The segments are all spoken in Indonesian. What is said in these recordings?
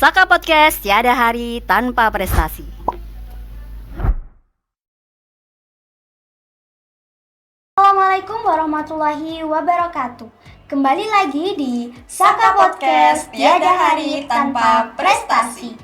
Saka Podcast, tiada hari tanpa prestasi. Assalamualaikum warahmatullahi wabarakatuh. Kembali lagi di Saka Podcast, tiada hari tanpa prestasi.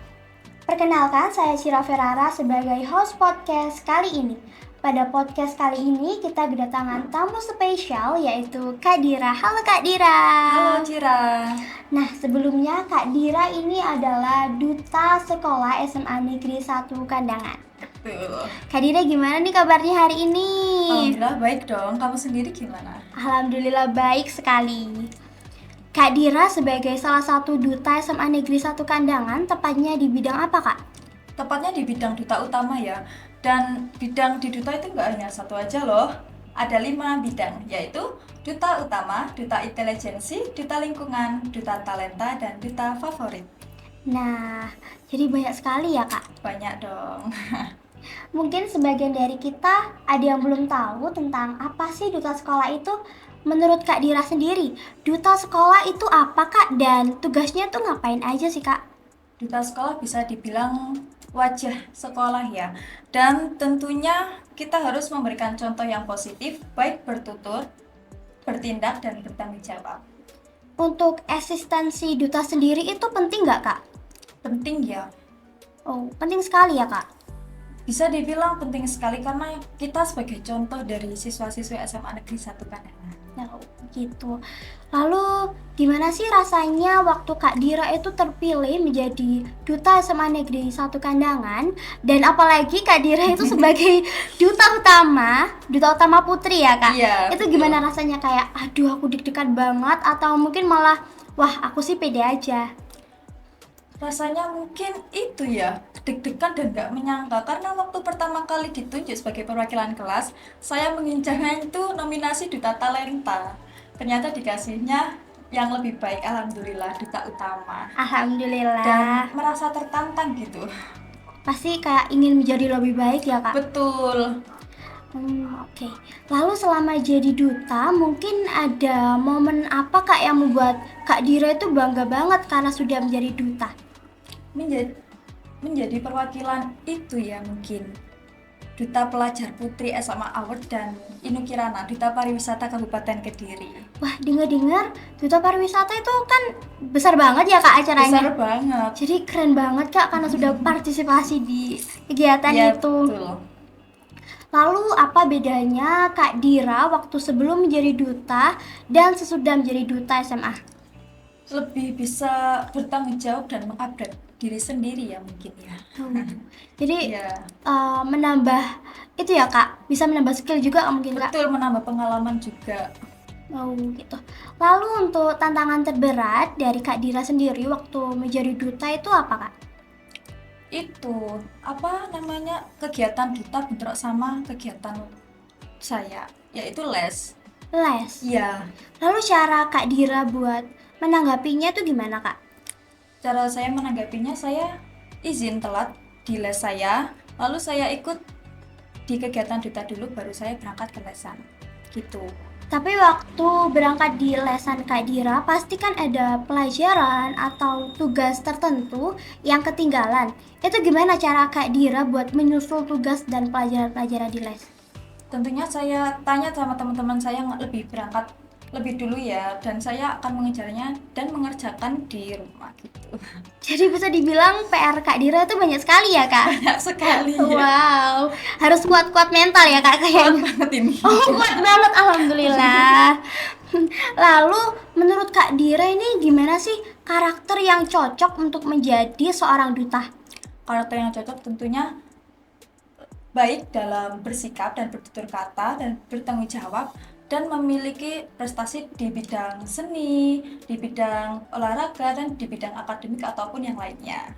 Perkenalkan, saya Cira Ferrara sebagai host podcast kali ini. Pada podcast kali ini kita kedatangan tamu spesial yaitu Kak Dira. Halo Kak Dira. Halo Cira. Nah, sebelumnya Kak Dira ini adalah duta sekolah SMA Negeri 1 Kandangan. Betul. Kak Dira, gimana nih kabarnya hari ini? Alhamdulillah baik dong. Kamu sendiri gimana? Alhamdulillah baik sekali. Kak Dira sebagai salah satu duta SMA Negeri 1 Kandangan, tepatnya di bidang apa Kak? Tepatnya di bidang duta utama ya. Dan bidang di duta itu nggak hanya satu aja loh. Ada 5 bidang, yaitu duta utama, duta intelijensi, duta lingkungan, duta talenta, dan duta favorit. Nah, jadi banyak sekali ya Kak. Banyak dong. Mungkin sebagian dari kita ada yang belum tahu tentang apa sih duta sekolah itu. Menurut Kak Dira sendiri, duta sekolah itu apa Kak? Dan tugasnya tuh ngapain aja sih Kak? Duta sekolah bisa dibilang wajah sekolah ya. Dan tentunya kita harus memberikan contoh yang positif, baik bertutur, bertindak, dan bertanggung jawab. Untuk eksistensi duta sendiri itu penting nggak Kak? Penting ya. Oh, penting sekali ya Kak. Bisa dibilang penting sekali karena kita sebagai contoh dari siswa-siswi SMA Negeri 1 Kandangan. Nah, gitu. Lalu gimana sih rasanya waktu Kak Dira itu terpilih menjadi duta SMA Negeri 1 Kandangan, dan apalagi Kak Dira itu sebagai duta utama putri ya Kak? Iya, Itu betul. gimana rasanya, kayak aduh aku deg-degan banget atau mungkin malah wah aku sih pede aja? Rasanya mungkin itu ya, deg-degan dan gak menyangka karena waktu pertama kali ditunjuk sebagai perwakilan kelas, saya mengincarnya itu nominasi duta talenta. Ternyata dikasihnya yang lebih baik, alhamdulillah, duta utama. Alhamdulillah. Dan merasa tertantang gitu. Pasti kayak ingin menjadi lebih baik ya Kak? Betul. Oke. Lalu selama jadi duta, mungkin ada momen apa Kak yang membuat Kak Dira itu bangga banget karena sudah menjadi duta? Menjadi perwakilan itu ya mungkin Duta Pelajar Putri SMA Award dan Inu Kirana, Duta Pariwisata Kabupaten Kediri. Wah, dengar-dengar duta pariwisata itu kan besar banget ya Kak acaranya. Besar banget. Jadi keren banget Kak karena sudah partisipasi di kegiatan Ya, itu. betul. Lalu apa bedanya Kak Dira waktu sebelum menjadi duta dan sesudah menjadi duta SMA? Lebih bisa bertanggung jawab dan mengupgrade diri sendiri ya mungkin ya. Jadi Ya, menambah itu ya Kak, bisa menambah skill juga mungkin Kak. betul, menambah pengalaman juga. Oh gitu. Lalu untuk tantangan terberat dari Kak Dira sendiri waktu menjadi duta itu apa Kak? Itu apa namanya, kegiatan duta bentrok sama kegiatan saya, yaitu les. Les. Iya. Lalu cara Kak Dira buat menanggapinya itu gimana Kak? Cara saya menanggapinya, saya izin telat di les saya, lalu saya ikut di kegiatan duta dulu, baru saya berangkat ke lesan. Gitu. Tapi waktu berangkat di lesan Kak Dira, pasti kan ada pelajaran atau tugas tertentu yang ketinggalan. Itu gimana cara Kak Dira buat menyusul tugas dan pelajaran-pelajaran di les? Tentunya saya tanya sama teman-teman saya yang lebih berangkat lebih dulu ya, dan saya akan mengejarnya dan mengerjakan di rumah gitu. Jadi bisa dibilang PR Kak Dira itu banyak sekali ya Kak? Banyak sekali ya. Wow, harus kuat-kuat mental ya Kak kayaknya. Banget ini. Oh, kuat banget, alhamdulillah. Lalu menurut Kak Dira ini gimana sih karakter yang cocok untuk menjadi seorang duta? Karakter yang cocok tentunya baik dalam bersikap dan bertutur kata dan bertanggung jawab, dan memiliki prestasi di bidang seni, di bidang olahraga, dan di bidang akademik ataupun yang lainnya.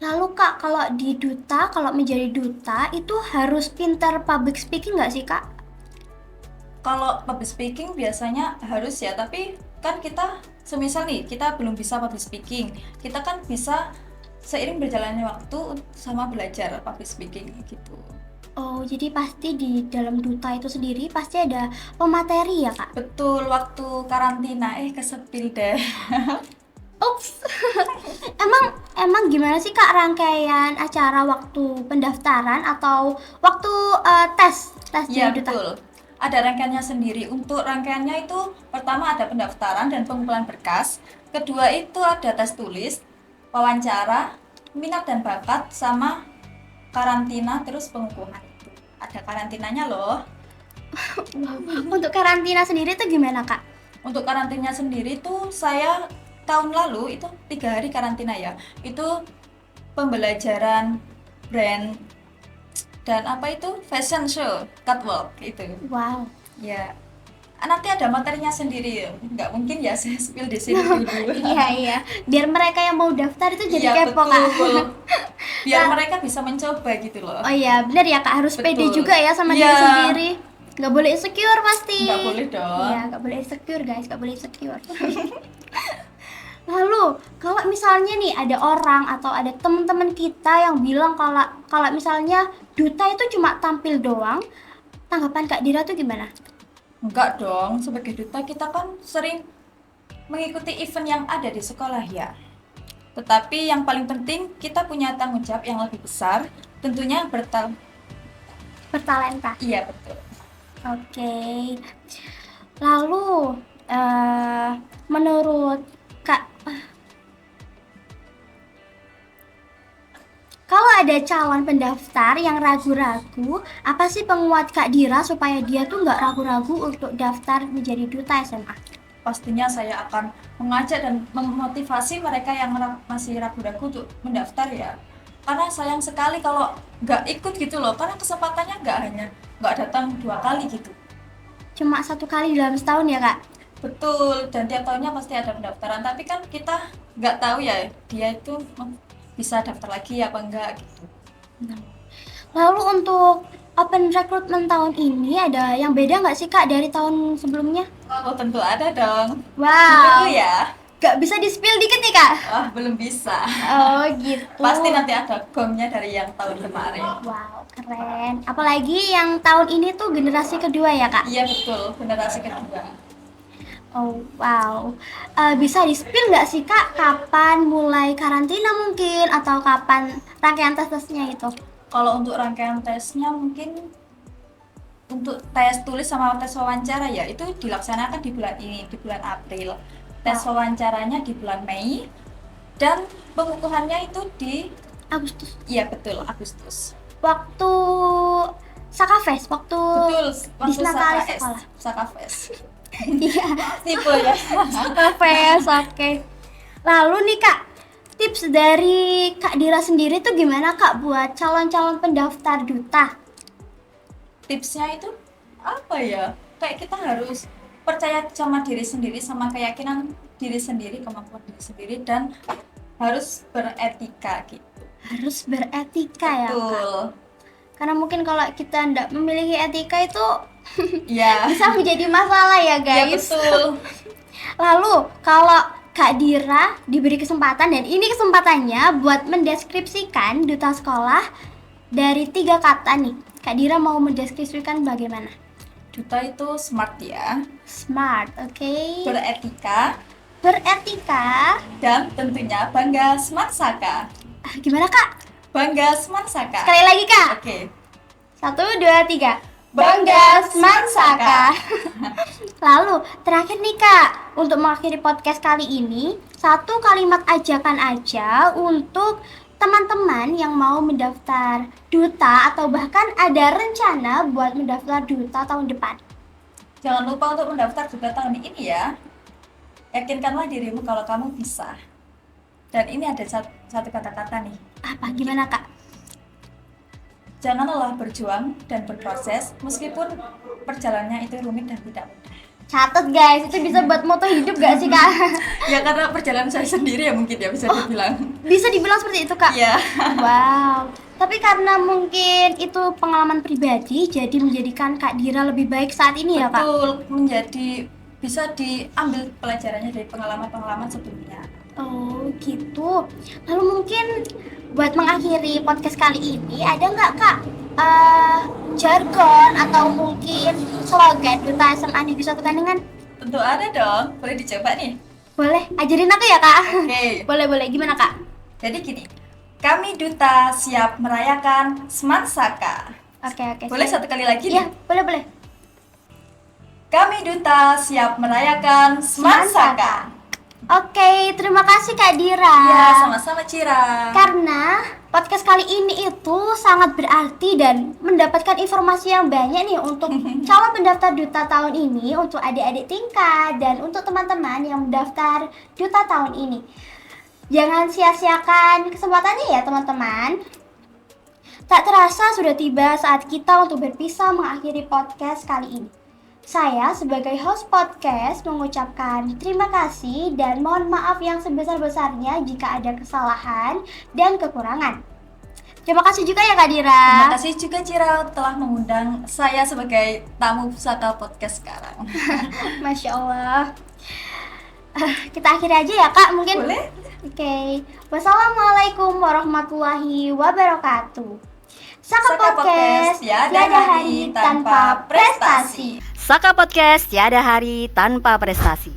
Lalu Kak, kalau menjadi duta itu harus pintar public speaking nggak sih Kak? Kalau public speaking biasanya harus ya, tapi kan kita semisal nih kita belum bisa public speaking, kita kan bisa seiring berjalannya waktu sama belajar public speaking gitu. Oh, jadi pasti di dalam duta itu sendiri pasti ada pemateri ya Kak? Betul, waktu karantina kesepil deh. Ups. emang gimana sih Kak rangkaian acara waktu pendaftaran atau waktu tes Iya jadi duta? betul. Ada rangkaiannya sendiri. Untuk rangkaiannya itu pertama ada pendaftaran dan pengumpulan berkas. Kedua itu ada tes tulis, wawancara, minat dan bakat, sama karantina terus pengukuhan itu. Ada karantinanya loh. Untuk karantina sendiri tuh gimana Kak? Untuk karantinanya sendiri tuh saya tahun lalu itu 3 hari karantina ya. Itu pembelajaran brand dan apa itu fashion show, catwalk itu. Wow. Ya, nanti ada materinya sendiri, nggak mungkin ya saya spill di sini dulu. Iya. Biar mereka yang mau daftar itu jadi Iya, kepo Kak. betul. Biar mereka bisa mencoba gitu loh. Oh iya, benar ya Kak, harus pede Betul. juga ya sama diri Iya. sendiri. Nggak boleh insecure pasti. Nggak boleh dong. Iya, nggak boleh insecure guys, nggak boleh insecure. Lalu, kalau misalnya nih ada orang atau ada teman-teman kita yang bilang kalau misalnya duta itu cuma tampil doang, tanggapan Kak Dira tuh gimana? Enggak dong, sebagai duta kita kan sering mengikuti event yang ada di sekolah ya. Tetapi yang paling penting kita punya tanggung jawab yang lebih besar, tentunya Bertalenta. Iya betul. Oke. Lalu, menurut Kak, kalau ada calon pendaftar yang ragu-ragu, apa sih penguat Kak Dira supaya dia tuh nggak ragu-ragu untuk daftar menjadi duta SMA? Pastinya saya akan mengajak dan memotivasi mereka yang masih ragu-ragu untuk mendaftar ya. Karena sayang sekali kalau nggak ikut gitu loh, karena kesempatannya nggak datang 2 kali gitu. Cuma 1 kali dalam setahun ya Kak? Betul, dan tiap tahunnya pasti ada pendaftaran, tapi kan kita nggak tahu ya dia itu bisa daftar lagi apa enggak gitu. Lalu untuk open recruitment tahun ini ada yang beda nggak sih Kak dari tahun sebelumnya? Oh tentu ada dong. Wow, Dulu ya. nggak bisa di-spill dikit nih Kak? Wah belum bisa. Oh gitu. Pasti nanti ada gongnya dari yang tahun kemarin. Wow, keren. Apalagi yang tahun ini tuh generasi kedua ya Kak? Iya betul, generasi kedua. Oh wow. Bisa di-spill nggak sih Kak kapan mulai karantina mungkin atau kapan rangkaian tes-tesnya itu? Kalau untuk rangkaian tesnya mungkin untuk tes tulis sama tes wawancara ya itu dilaksanakan di bulan ini, di bulan April. Tes wawancaranya di bulan Mei dan pengukuhannya itu di Agustus. iya betul Agustus. Waktu Sakafest, waktu Betul, waktu Disnatalis Saka sekolah. Sakafest. Iya, Tipe ya. Sakafest, oke. Lalu nih Kak, tips dari Kak Dira sendiri tuh gimana Kak buat calon-calon pendaftar duta? Tipsnya itu apa ya? Kayak kita harus percaya sama diri sendiri, sama keyakinan diri sendiri, kemampuan diri sendiri, dan harus beretika gitu. Harus beretika ya Kak. Betul. Karena mungkin kalau kita tidak memiliki etika itu Ya. bisa menjadi masalah ya Ya guys. betul. Lalu kalau Kak Dira diberi kesempatan dan ini kesempatannya buat mendeskripsikan duta sekolah dari 3 kata nih. Kak Dira mau mendeskripsikan bagaimana? Duta itu smart ya, Smart, oke. beretika, Beretika. dan tentunya bangga Smart Saka. Gimana Kak? Bangga Smart Saka. Sekali lagi Kak. Oke. 1, 2, 3. Bangga Smart Saka. Lalu terakhir nih Kak, untuk mengakhiri podcast kali ini, 1 kalimat ajakan aja untuk teman-teman yang mau mendaftar duta atau bahkan ada rencana buat mendaftar duta tahun depan. Jangan lupa untuk mendaftar juga tahun ini ya. Yakinkanlah dirimu kalau kamu bisa. Dan ini ada satu kata-kata nih. Apa? Gimana Kak? Jangan lelah berjuang dan berproses meskipun perjalanannya itu rumit dan tidak mudah. Catat guys, itu bisa buat moto hidup gak sih Kak? Ya karena perjalanan saya sendiri ya mungkin ya bisa dibilang. Bisa dibilang seperti itu Kak? Iya. Wow, tapi karena mungkin itu pengalaman pribadi, jadi menjadikan Kak Dira lebih baik saat ini ya Kak? Betul, menjadi bisa diambil pelajarannya dari pengalaman-pengalaman sebelumnya. Oh gitu. Lalu mungkin buat mengakhiri podcast kali ini, ada nggak Kak jargon atau mungkin slogan duta SMA Negeri 1 Kandungan? Tentu ada dong, boleh dicoba nih. Boleh, ajarin aku ya Kak. Oke. Boleh, gimana Kak? Jadi gini, kami duta siap merayakan Semansaka. Oke. Boleh siap. satu kali lagi Iya, nih? boleh. Kami duta siap merayakan Semansaka. Oke, terima kasih Kak Dira. Iya, sama-sama Cira. Karena podcast kali ini itu sangat berarti dan mendapatkan informasi yang banyak nih untuk calon pendaftar duta tahun ini, untuk adik-adik tingkat dan untuk teman-teman yang mendaftar duta tahun ini. Jangan sia-siakan kesempatannya ya teman-teman. Tak terasa sudah tiba saat kita untuk berpisah mengakhiri podcast kali ini. Saya sebagai host podcast mengucapkan terima kasih dan mohon maaf yang sebesar-besarnya jika ada kesalahan dan kekurangan. Terima kasih juga ya Kak Dira. Terima kasih juga Cira telah mengundang saya sebagai tamu Pusaka Podcast sekarang. Masya Allah. Kita akhiri aja ya Kak mungkin. Boleh? Oke. Wassalamualaikum warahmatullahi wabarakatuh. Saka Podcast, tiada hari tanpa prestasi. Saka Podcast, tiada hari tanpa prestasi.